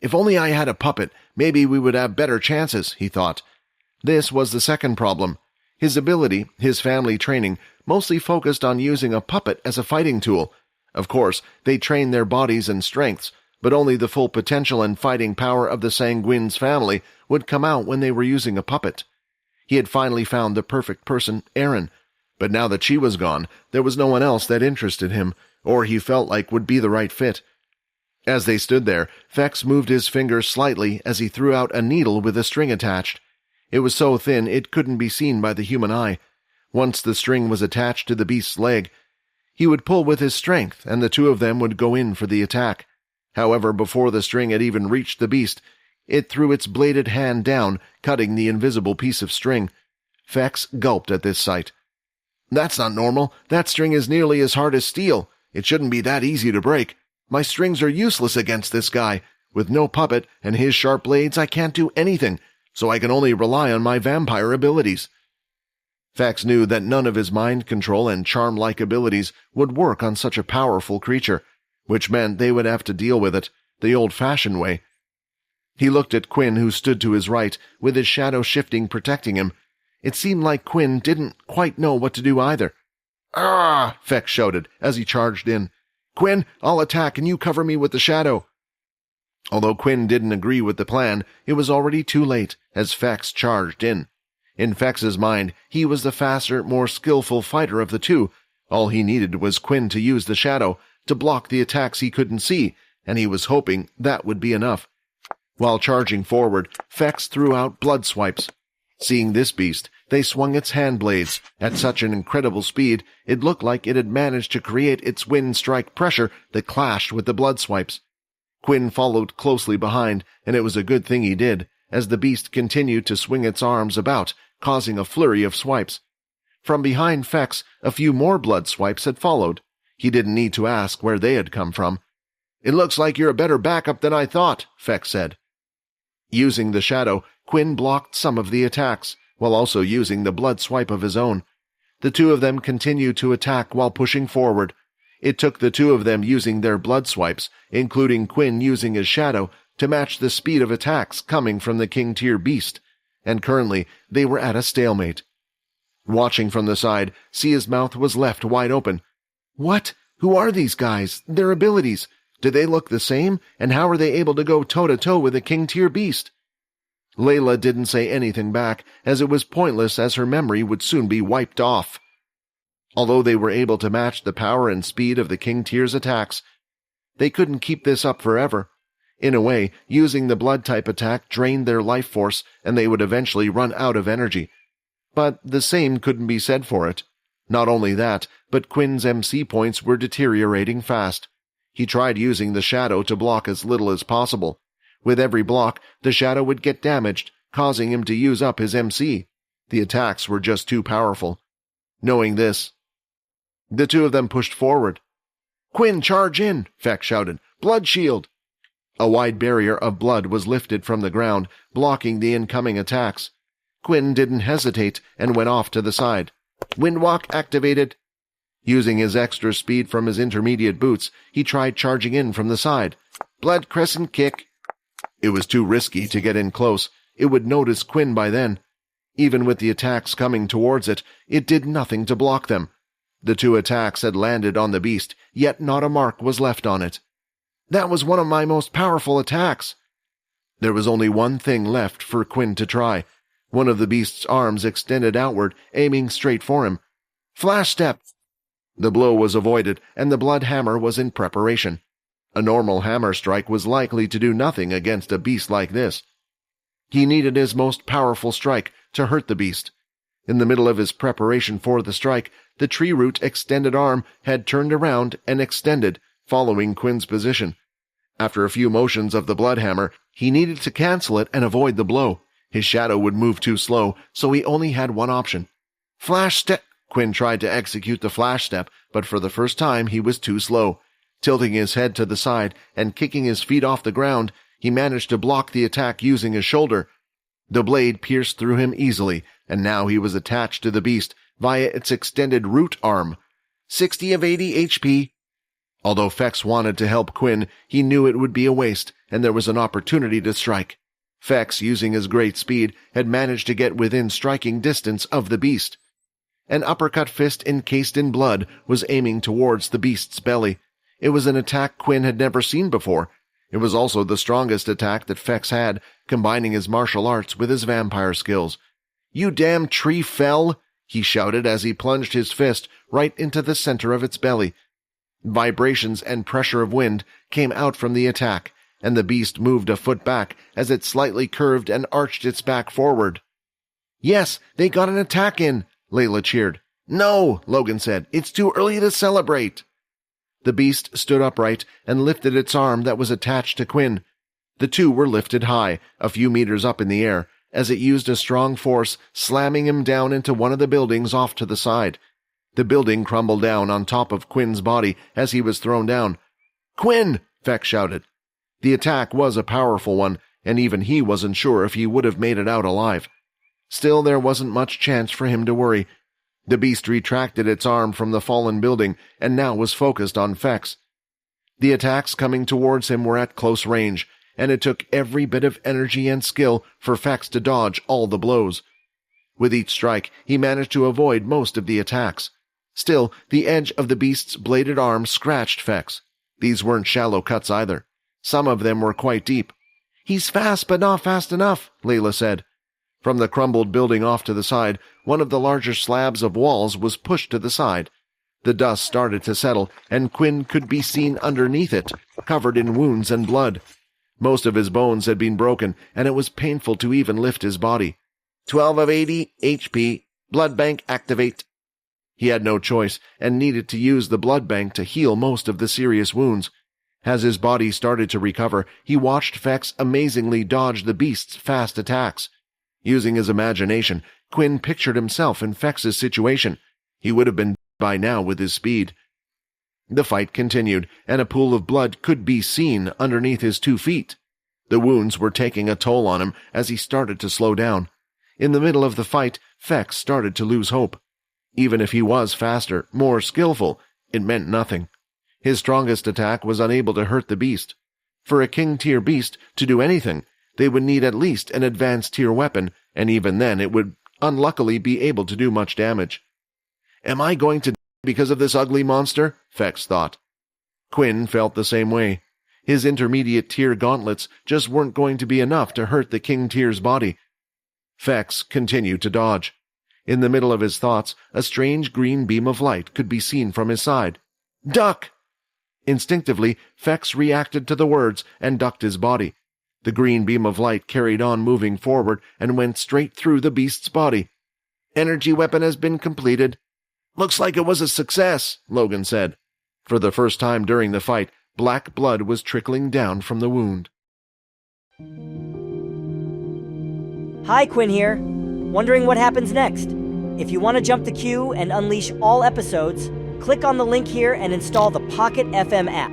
If only I had a puppet, maybe we would have better chances, he thought. This was the second problem. His ability, his family training, mostly focused on using a puppet as a fighting tool. Of course, they trained their bodies and strengths, but only the full potential and fighting power of the Sanguine's family would come out when they were using a puppet. He had finally found the perfect person, Erin, but now that she was gone, there was no one else that interested him, or he felt like would be the right fit. As they stood there, Fex moved his fingers slightly as he threw out a needle with a string attached. It was so thin it couldn't be seen by the human eye. Once the string was attached to the beast's leg, he would pull with his strength, and the two of them would go in for the attack. However, before the string had even reached the beast, it threw its bladed hand down, cutting the invisible piece of string. Fex gulped at this sight. That's not normal. That string is nearly as hard as steel. It shouldn't be that easy to break. My strings are useless against this guy. With no puppet and his sharp blades, I can't do anything, so I can only rely on my vampire abilities. Fex knew that none of his mind control and charm-like abilities would work on such a powerful creature, which meant they would have to deal with it the old-fashioned way. He looked at Quinn, who stood to his right, with his shadow shifting protecting him. It seemed like Quinn didn't quite know what to do either. "Ah!" Fex shouted as he charged in. "Quinn, I'll attack and you cover me with the shadow." Although Quinn didn't agree with the plan, it was already too late as Fex charged in. In Fex's mind, he was the faster, more skillful fighter of the two. All he needed was Quinn to use the shadow to block the attacks he couldn't see, and he was hoping that would be enough. While charging forward, Fex threw out blood swipes. Seeing this beast, they swung its hand blades. At such an incredible speed, it looked like it had managed to create its wind strike pressure that clashed with the blood swipes. Quinn followed closely behind, and it was a good thing he did, as the beast continued to swing its arms about, causing a flurry of swipes. From behind Fex, a few more blood swipes had followed. He didn't need to ask where they had come from. "It looks like you're a better backup than I thought," Fex said. Using the shadow, Quinn blocked some of the attacks, while also using the blood swipe of his own. The two of them continued to attack while pushing forward. It took the two of them using their blood swipes, including Quinn using his shadow, to match the speed of attacks coming from the king-tier beast, and currently they were at a stalemate. Watching from the side, Sia's mouth was left wide open. "What? Who are these guys? Their abilities? Do they look the same? And how are they able to go toe-to-toe with a king-tier beast?" Layla didn't say anything back, as it was pointless as her memory would soon be wiped off. Although they were able to match the power and speed of the king-tier's attacks, they couldn't keep this up forever. In a way, using the blood-type attack drained their life force, and they would eventually run out of energy. But the same couldn't be said for it. Not only that, but Quinn's MC points were deteriorating fast. He tried using the shadow to block as little as possible. With every block, the shadow would get damaged, causing him to use up his MC. The attacks were just too powerful. Knowing this, the two of them pushed forward. "Quinn, charge in!" Fex shouted. "Blood shield!" A wide barrier of blood was lifted from the ground, blocking the incoming attacks. Quinn didn't hesitate and went off to the side. Windwalk activated. Using his extra speed from his intermediate boots, he tried charging in from the side. Blood crescent kick. It was too risky to get in close. It would notice Quinn by then. Even with the attacks coming towards it, it did nothing to block them. The two attacks had landed on the beast, yet not a mark was left on it. "That was one of my most powerful attacks." There was only one thing left for Quinn to try. One of the beast's arms extended outward, aiming straight for him. Flash step! The blow was avoided, and the blood hammer was in preparation. A normal hammer strike was likely to do nothing against a beast like this. He needed his most powerful strike to hurt the beast. In the middle of his preparation for the strike, the tree root extended arm had turned around and extended, following Quinn's position. After a few motions of the blood hammer, he needed to cancel it and avoid the blow. His shadow would move too slow, so he only had one option. Flash step! Quinn tried to execute the flash step, but for the first time he was too slow. Tilting his head to the side and kicking his feet off the ground, he managed to block the attack using his shoulder. The blade pierced through him easily, and now he was attached to the beast via its extended root arm. 60 of 80 HP. Although Fex wanted to help Quinn, he knew it would be a waste. and there was an opportunity to strike. Fex, using his great speed, had managed to get within striking distance of the beast. An uppercut fist encased in blood was aiming towards the beast's belly. It was an attack Quinn had never seen before. It was also the strongest attack that Fex had, combining his martial arts with his vampire skills. "You damn tree fell!" he shouted as he plunged his fist right into the center of its belly. Vibrations and pressure of wind came out from the attack, and the beast moved a foot back as it slightly curved and arched its back forward. "Yes, they got an attack in!" Layla cheered. "No," Logan said. "It's too early to celebrate." The beast stood upright and lifted its arm that was attached to Quinn. The two were lifted high, a few meters up in the air, as it used a strong force, slamming him down into one of the buildings off to the side. The building crumbled down on top of Quinn's body as he was thrown down. "Quinn!" Fex shouted. The attack was a powerful one, and even he wasn't sure if he would have made it out alive. Still, there wasn't much chance for him to worry. The beast retracted its arm from the fallen building and now was focused on Fex. The attacks coming towards him were at close range, and it took every bit of energy and skill for Fex to dodge all the blows. With each strike, he managed to avoid most of the attacks. Still, the edge of the beast's bladed arm scratched Fex. These weren't shallow cuts either. Some of them were quite deep. "He's fast, but not fast enough," Layla said. From the crumbled building off to the side, one of the larger slabs of walls was pushed to the side. The dust started to settle, and Quinn could be seen underneath it, covered in wounds and blood. Most of his bones had been broken, and it was painful to even lift his body. 12 of 80 HP. Blood bank activate. He had no choice, and needed to use the blood bank to heal most of the serious wounds. As his body started to recover, he watched Fex amazingly dodge the beast's fast attacks. Using his imagination, Quinn pictured himself in Fex's situation. He would have been by now with his speed. The fight continued, and a pool of blood could be seen underneath his 2 feet. The wounds were taking a toll on him as he started to slow down. In the middle of the fight, Fex started to lose hope. Even if he was faster, more skillful, it meant nothing. His strongest attack was unable to hurt the beast. For a king-tier beast to do anything, they would need at least an advanced-tier weapon, and even then it would unluckily be able to do much damage. "Am I going to die because of this ugly monster?" Fex thought. Quinn felt the same way. His intermediate-tier gauntlets just weren't going to be enough to hurt the king-tier's body. Fex continued to dodge. In the middle of his thoughts, a strange green beam of light could be seen from his side. "Duck!" Instinctively, Fex reacted to the words and ducked his body. The green beam of light carried on moving forward and went straight through the beast's body. "Energy weapon has been completed." "Looks like it was a success," Logan said. For the first time during the fight, black blood was trickling down from the wound. Hi, Quinn here. Wondering what happens next? If you want to jump the queue and unleash all episodes, click on the link here and install the Pocket FM app.